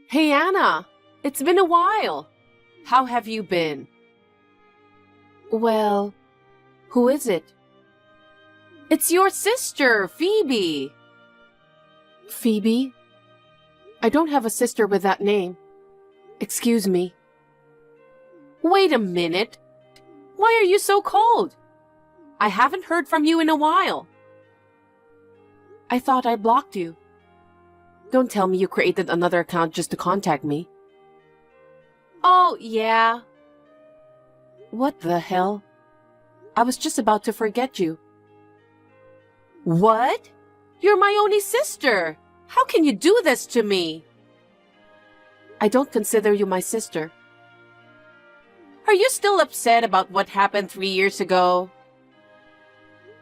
Hey Anna, it's been a while. How have you been? Well, who is it? It's your sister, Phoebe. Phoebe? I don't have a sister with that name. Excuse me. Wait a minute. Why are you so cold? I haven't heard from you in a while. I thought I blocked you. Don't tell me you created another account just to contact me. Oh, yeah. What the hell? I was just about to forget you. What? You're my only sister. How can you do this to me? I don't consider you my sister. Are you still upset about what happened 3 years ago?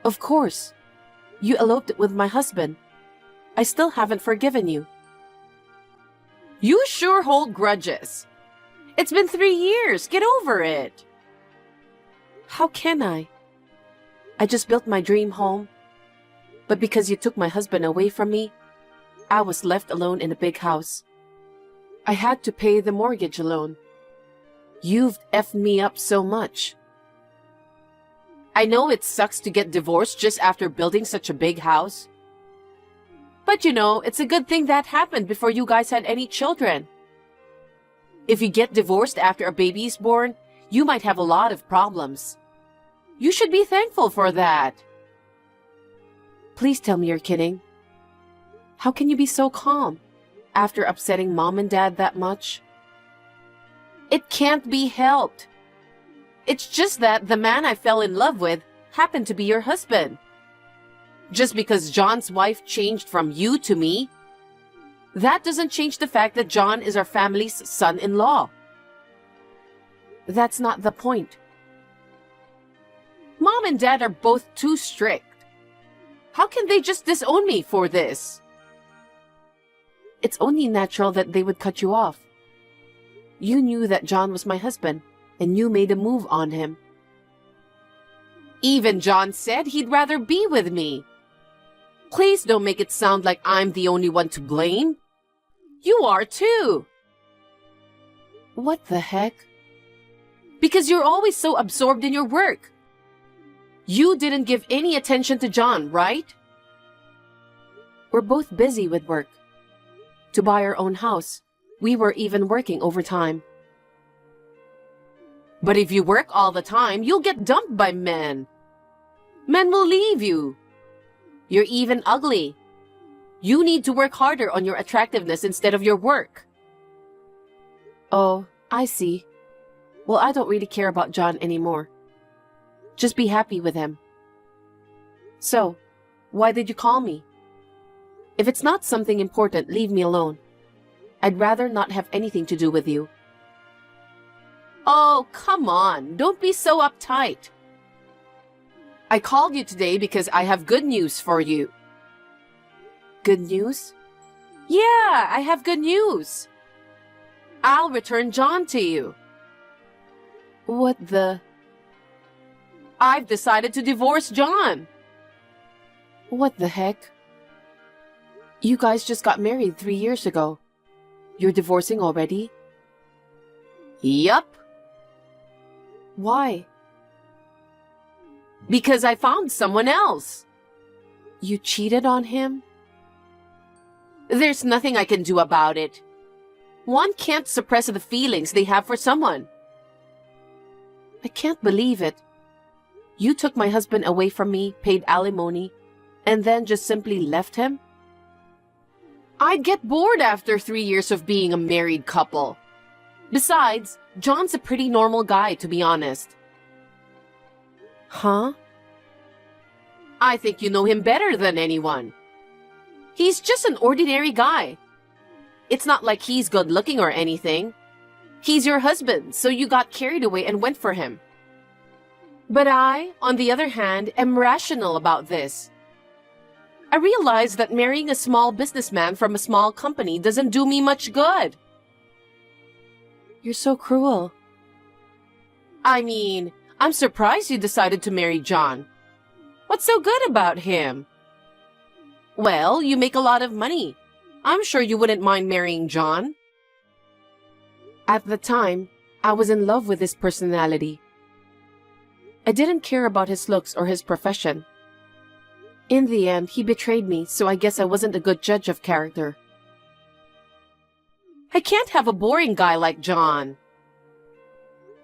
Of course. You eloped with my husband. I still haven't forgiven you. You sure hold grudges. It's been 3 years. Get over it. How can I? I just built my dream home. But because you took my husband away from me, I was left alone in a big house. I had to pay the mortgage alone. You've effed me up so much. I know it sucks to get divorced just after building such a big house. But it's a good thing that happened before you guys had any children. If you get divorced after a baby is born, you might have a lot of problems. You should be thankful for that. Please tell me you're kidding. How can you be so calm after upsetting Mom and Dad that much? It can't be helped. It's just that the man I fell in love with happened to be your husband. Just because John's wife changed from you to me, that doesn't change the fact that John is our family's son-in-law. That's not the point. Mom and Dad are both too strict. How can they just disown me for this? It's only natural that they would cut you off. You knew that John was my husband, and you made a move on him. Even John said he'd rather be with me. Please don't make it sound like I'm the only one to blame. You are too. What the heck? Because you're always so absorbed in your work. You didn't give any attention to John, right? We're both busy with work. To buy our own house, we were even working overtime. But if you work all the time, you'll get dumped by men. Men will leave you. You're even ugly. You need to work harder on your attractiveness instead of your work. Oh, I see. Well, I don't really care about John anymore. Just be happy with him. So, why did you call me? If it's not something important, leave me alone. I'd rather not have anything to do with you. Oh, come on. Don't be so uptight. I called you today because I have good news for you. Good news? Yeah, I have good news. I'll return John to you. What the? I've decided to divorce John. What the heck? You guys just got married 3 years ago. You're divorcing already? Yup. Why? Because I found someone else. You cheated on him? There's nothing I can do about it. One can't suppress the feelings they have for someone. I can't believe it. You took my husband away from me, paid alimony, and then just simply left him? I'd get bored after 3 years of being a married couple. Besides, John's a pretty normal guy, to be honest. Huh? I think you know him better than anyone. He's just an ordinary guy. It's not like he's good looking or anything. He's your husband, so you got carried away and went for him. But I, on the other hand, am rational about this. I realize that marrying a small businessman from a small company doesn't do me much good. You're so cruel. I mean, I'm surprised you decided to marry John. What's so good about him? Well, you make a lot of money. I'm sure you wouldn't mind marrying John. At the time, I was in love with his personality. I didn't care about his looks or his profession. In the end, he betrayed me, so I guess I wasn't a good judge of character. I can't have a boring guy like John.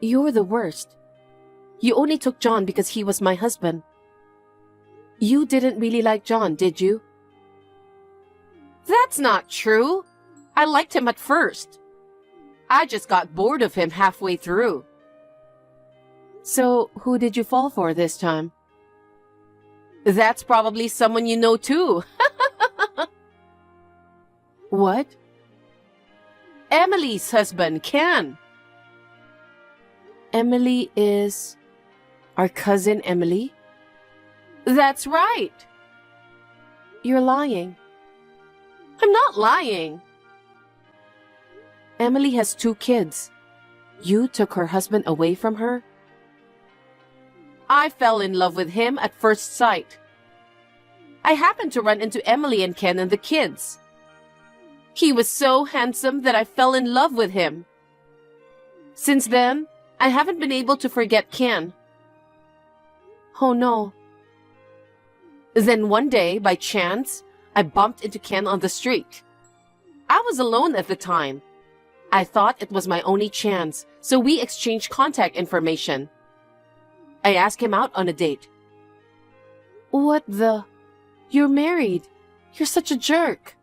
You're the worst. You only took John because he was my husband. You didn't really like John, did you? That's not true. I liked him at first. I just got bored of him halfway through. So, who did you fall for this time? That's probably someone you know too. What? Emily's husband, Ken. Emily is... our cousin Emily? That's right. You're lying. I'm not lying. Emily has 2 kids. You took her husband away from her? I fell in love with him at first sight. I happened to run into Emily and Ken and the kids. He was so handsome that I fell in love with him. Since then, I haven't been able to forget Ken. Oh no. Then one day, by chance, I bumped into Ken on the street. I was alone at the time. I thought it was my only chance, so we exchanged contact information. I asked him out on a date. What the? You're married. You're such a jerk.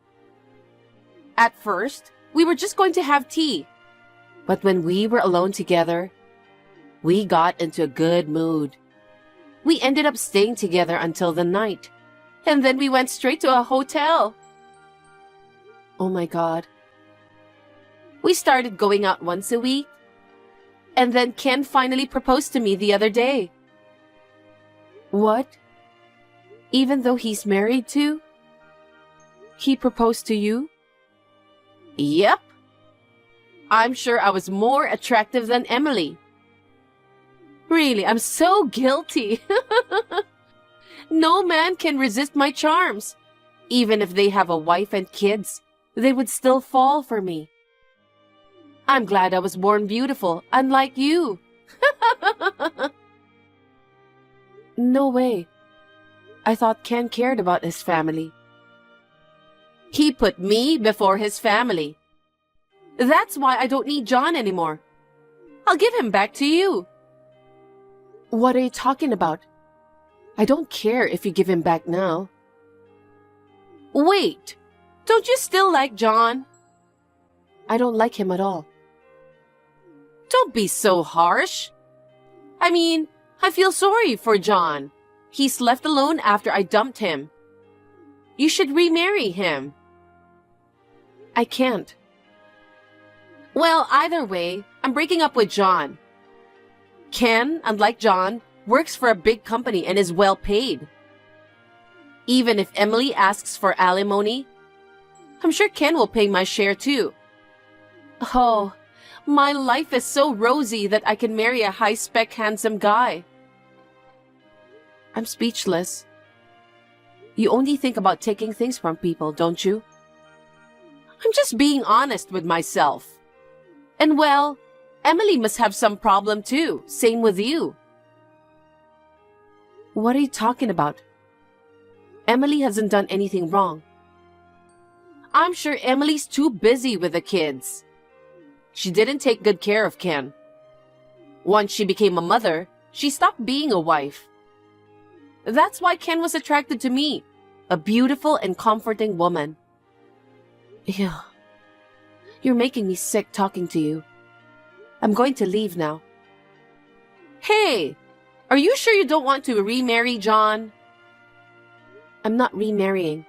At first, we were just going to have tea. But when we were alone together, we got into a good mood. We ended up staying together until the night. And then we went straight to a hotel. Oh my God. We started going out once a week. And then Ken finally proposed to me the other day. What? Even though he's married too? He proposed to you? Yep. I'm sure I was more attractive than Emily. Really, I'm so guilty. No man can resist my charms. Even if they have a wife and kids, they would still fall for me. I'm glad I was born beautiful, unlike you. No way. I thought Ken cared about his family. He put me before his family. That's why I don't need John anymore. I'll give him back to you. What are you talking about? I don't care if you give him back now. Wait, don't you still like John? I don't like him at all. Don't be so harsh. I mean, I feel sorry for John. He's left alone after I dumped him. You should remarry him. I can't. Well, either way, I'm breaking up with John. Ken, unlike John, works for a big company and is well paid. Even if Emily asks for alimony, I'm sure Ken will pay my share too. Oh, my life is so rosy that I can marry a high-spec handsome guy. I'm speechless. You only think about taking things from people, don't you? I'm just being honest with myself. And well, Emily must have some problem too. Same with you. What are you talking about? Emily hasn't done anything wrong. I'm sure Emily's too busy with the kids. She didn't take good care of Ken. Once she became a mother, she stopped being a wife. That's why Ken was attracted to me, a beautiful and comforting woman. Ew. You're making me sick talking to you. I'm going to leave now. Hey, are you sure you don't want to remarry John? I'm not remarrying.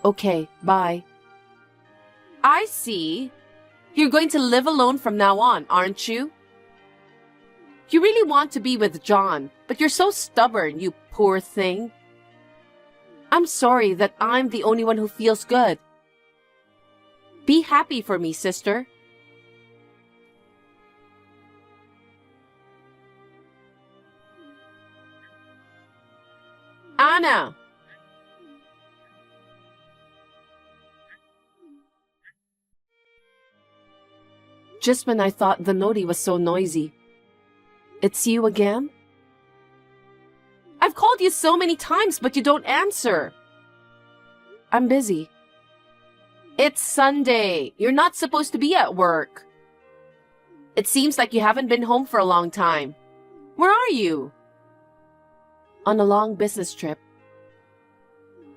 Okay, bye. I see. You're going to live alone from now on, aren't you? You really want to be with John, but you're so stubborn, you poor thing. I'm sorry that I'm the only one who feels good. Be happy for me, sister. Anna! just when I thought the noti was so noisy. It's you again? I've called you so many times, but you don't answer. I'm busy. It's Sunday. You're not supposed to be at work. It seems like you haven't been home for a long time. Where are you? On a long business trip.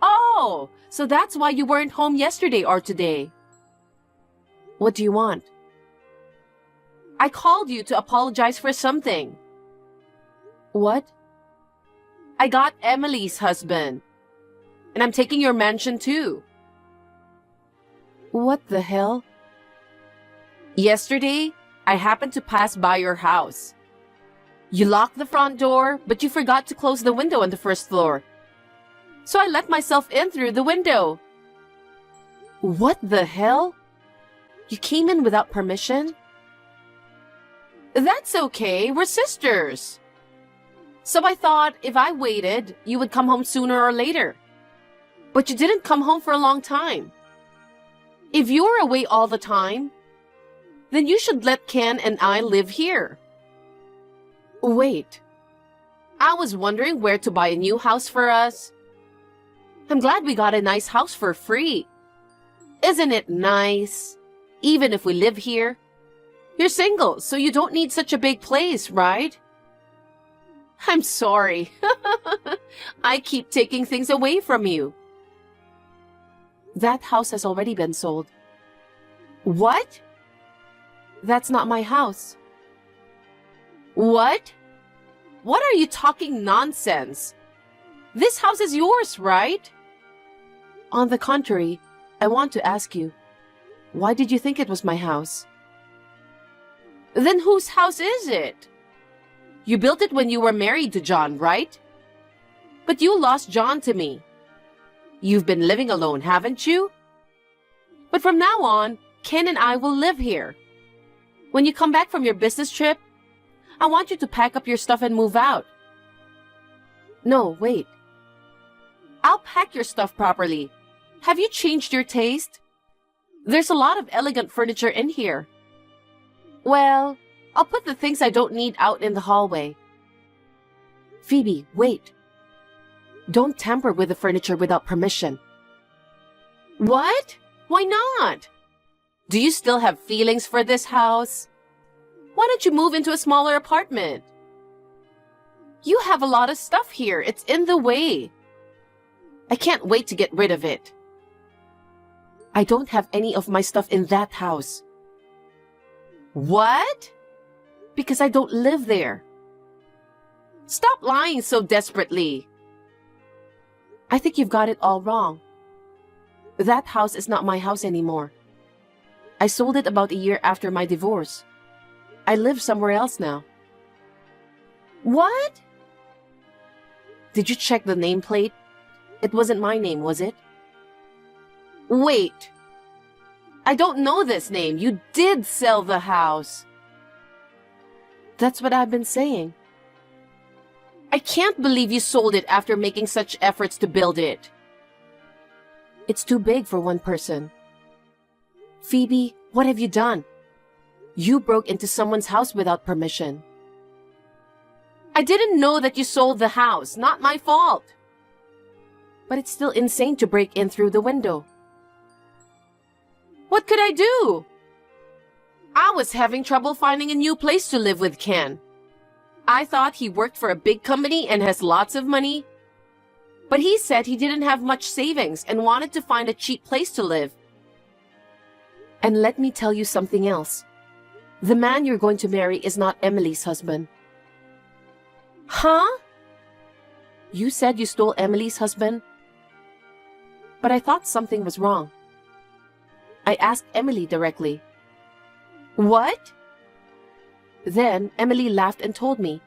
Oh, so that's why you weren't home yesterday or today. What do you want? I called you to apologize for something. What? I got Emily's husband. And I'm taking your mansion too. What the hell? Yesterday, I happened to pass by your house. You locked the front door, but you forgot to close the window on the first floor. So I let myself in through the window. What the hell? You came in without permission? That's okay, we're sisters. So I thought if I waited, you would come home sooner or later. But you didn't come home for a long time. If you're away all the time, then you should let Ken and I live here. Wait. I was wondering where to buy a new house for us. I'm glad we got a nice house for free. Isn't it nice? Even if we live here. You're single, so you don't need such a big place, right? I'm sorry. I keep taking things away from you. That house has already been sold. What? That's not my house. What? What are you talking nonsense? This house is yours, right? On the contrary, I want to ask you, why did you think it was my house? Then whose house is it? You built it when you were married to John, right? But you lost John to me. You've been living alone, haven't you? But from now on, Ken and I will live here. When you come back from your business trip, I want you to pack up your stuff and move out. No, wait. I'll pack your stuff properly. Have you changed your taste? There's a lot of elegant furniture in here. Well, I'll put the things I don't need out in the hallway. Phoebe, wait. Don't tamper with the furniture without permission. What? Why not? Do you still have feelings for this house? Why don't you move into a smaller apartment? You have a lot of stuff here. It's in the way. I can't wait to get rid of it. I don't have any of my stuff in that house. What? Because I don't live there. Stop lying so desperately. I think you've got it all wrong. That house is not my house anymore. I sold it about a year after my divorce. I live somewhere else now. What? Did you check the nameplate? It wasn't my name, was it? Wait. I don't know this name. You did sell the house. That's what I've been saying. I can't believe you sold it after making such efforts to build it. It's too big for one person. Phoebe, what have you done? You broke into someone's house without permission. I didn't know that you sold the house. Not my fault. But it's still insane to break in through the window. What could I do? I was having trouble finding a new place to live with Ken. I thought he worked for a big company and has lots of money. But he said he didn't have much savings and wanted to find a cheap place to live. And let me tell you something else. The man you're going to marry is not Emily's husband. Huh? You said you stole Emily's husband? But I thought something was wrong. I asked Emily directly. What? Then Emily laughed and told me,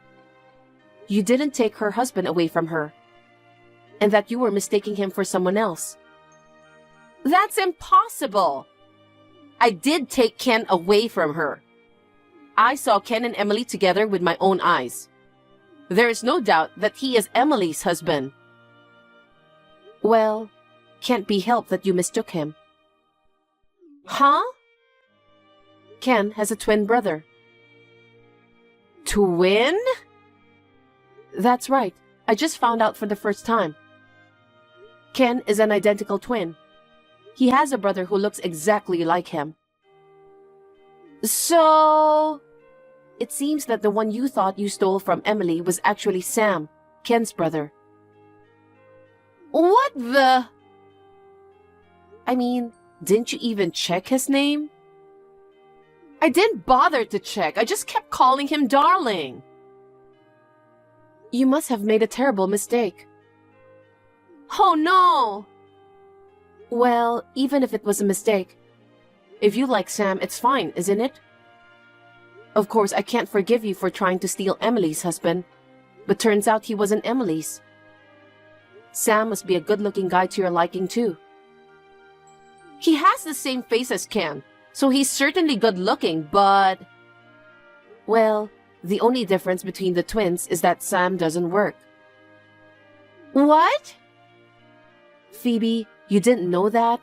you didn't take her husband away from her, and that you were mistaking him for someone else. That's impossible! I did take Ken away from her. I saw Ken and Emily together with my own eyes. There is no doubt that he is Emily's husband. Well, can't be helped that you mistook him. Huh? Ken has a twin brother. Twin? That's right. I just found out for the first time. Ken is an identical twin. He has a brother who looks exactly like him. So, it seems that the one you thought you stole from Emily was actually Sam, Ken's brother. What the? I mean, didn't you even check his name? I didn't bother to check. I just kept calling him darling. You must have made a terrible mistake. Oh no! Well, even if it was a mistake, if you like Sam, it's fine, isn't it? Of course, I can't forgive you for trying to steal Emily's husband, but turns out he wasn't Emily's. Sam must be a good-looking guy to your liking, too. He has the same face as Ken, so he's certainly good-looking, but... Well, the only difference between the twins is that Sam doesn't work. What? Phoebe, you didn't know that?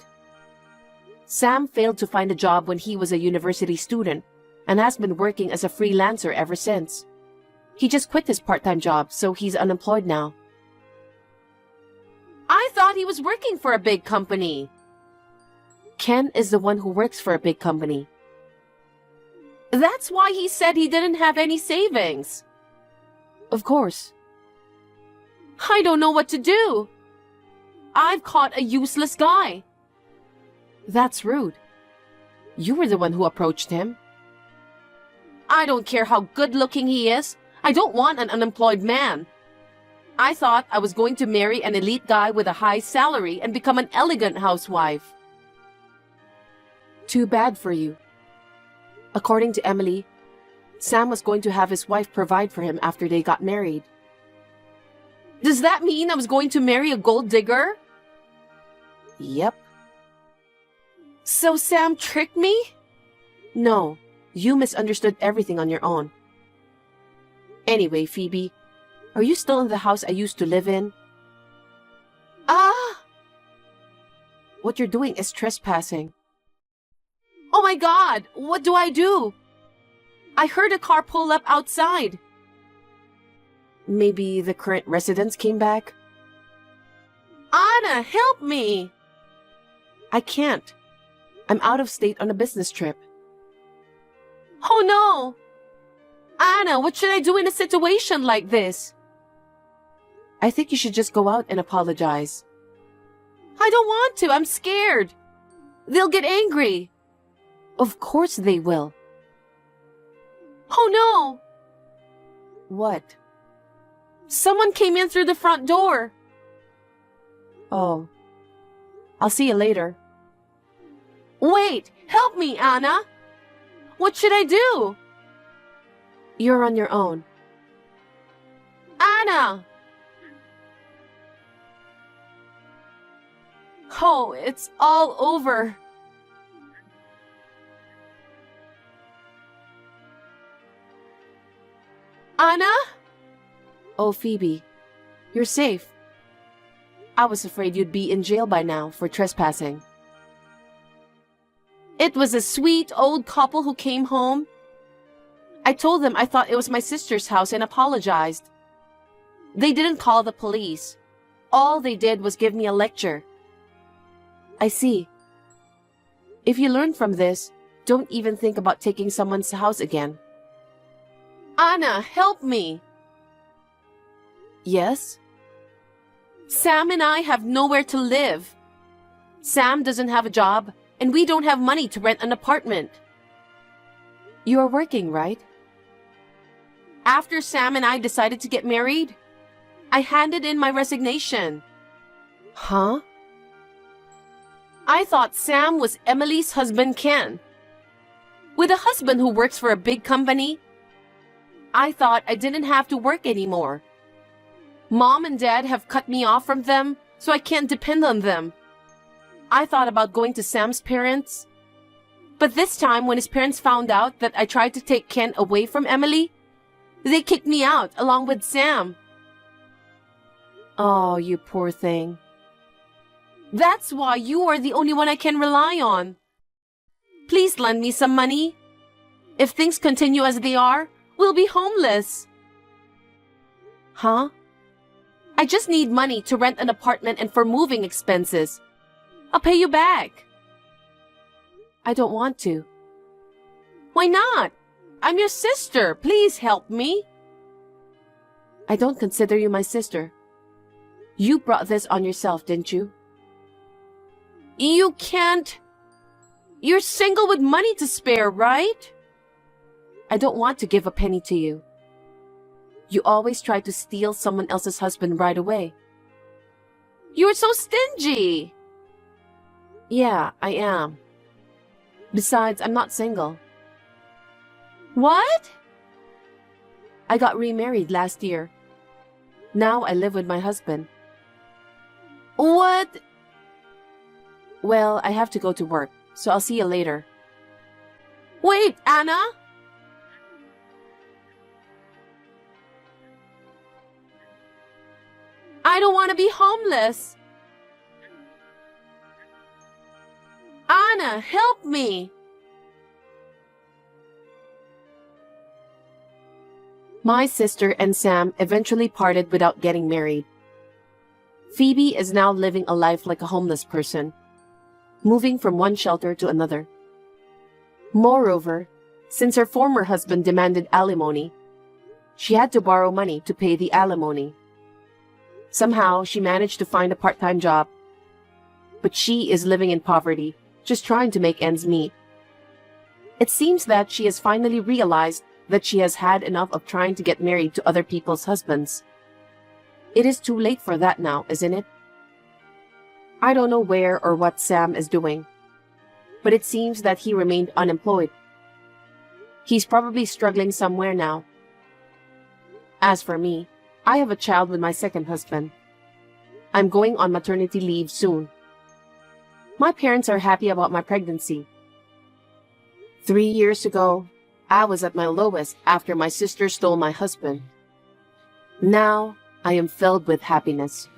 Sam failed to find a job when he was a university student and has been working as a freelancer ever since. He just quit his part-time job, so he's unemployed now. I thought he was working for a big company. Ken is the one who works for a big company. That's why he said he didn't have any savings. Of course. I don't know what to do. I've caught a useless guy. That's rude. You were the one who approached him. I don't care how good-looking he is. I don't want an unemployed man. I thought I was going to marry an elite guy with a high salary and become an elegant housewife. Too bad for you. According to Emily, Sam was going to have his wife provide for him after they got married. Does that mean I was going to marry a gold digger? Yep. So Sam tricked me? No, you misunderstood everything on your own. Anyway, Phoebe, are you still in the house I used to live in? What you're doing is trespassing. Oh my God, what do I do? I heard a car pull up outside. Maybe the current residents came back? Anna, help me! I can't. I'm out of state on a business trip. Oh no! Anna, what should I do in a situation like this? I think you should just go out and apologize. I don't want to. I'm scared. They'll get angry. Of course they will. Oh no! What? Someone came in through the front door. Oh. I'll see you later. Wait! Help me, Anna! What should I do? You're on your own. Anna! Oh, it's all over. Anna? Oh, Phoebe, you're safe. I was afraid you'd be in jail by now for trespassing. It was a sweet old couple who came home. I told them I thought it was my sister's house and apologized. They didn't call the police. All they did was give me a lecture. I see. If you learn from this, don't even think about taking someone's house again. Anna, help me! Yes? Sam and I have nowhere to live. Sam doesn't have a job, and we don't have money to rent an apartment. You're working, right? After Sam and I decided to get married, I handed in my resignation. Huh? I thought Sam was Emily's husband, Ken. With a husband who works for a big company, I thought I didn't have to work anymore. Mom and Dad have cut me off from them, so I can't depend on them. I thought about going to Sam's parents. But this time, when his parents found out that I tried to take Ken away from Emily, they kicked me out along with Sam. Oh, you poor thing. That's why you are the only one I can rely on. Please lend me some money. If things continue as they are, we'll be homeless. Huh? I just need money to rent an apartment and for moving expenses. I'll pay you back. I don't want to. Why not? I'm your sister. Please help me. I don't consider you my sister. You brought this on yourself, didn't you? You can't. You're single with money to spare, right? I don't want to give a penny to you. You always try to steal someone else's husband right away. You're so stingy. Yeah, I am. Besides, I'm not single. What? I got remarried last year. Now I live with my husband. What? Well, I have to go to work, so I'll see you later. Wait, Anna! I don't want to be homeless. Anna, help me! My sister and Sam eventually parted without getting married. Phoebe is now living a life like a homeless person, moving from one shelter to another. Moreover, since her former husband demanded alimony, she had to borrow money to pay the alimony. Somehow, she managed to find a part-time job, but she is living in poverty, just trying to make ends meet. It seems that she has finally realized that she has had enough of trying to get married to other people's husbands. It is too late for that now, isn't it? I don't know where or what Sam is doing, but it seems that he remained unemployed. He's probably struggling somewhere now. As for me, I have a child with my second husband. I'm going on maternity leave soon. My parents are happy about my pregnancy. 3 years ago, I was at my lowest after my sister stole my husband. Now, I am filled with happiness.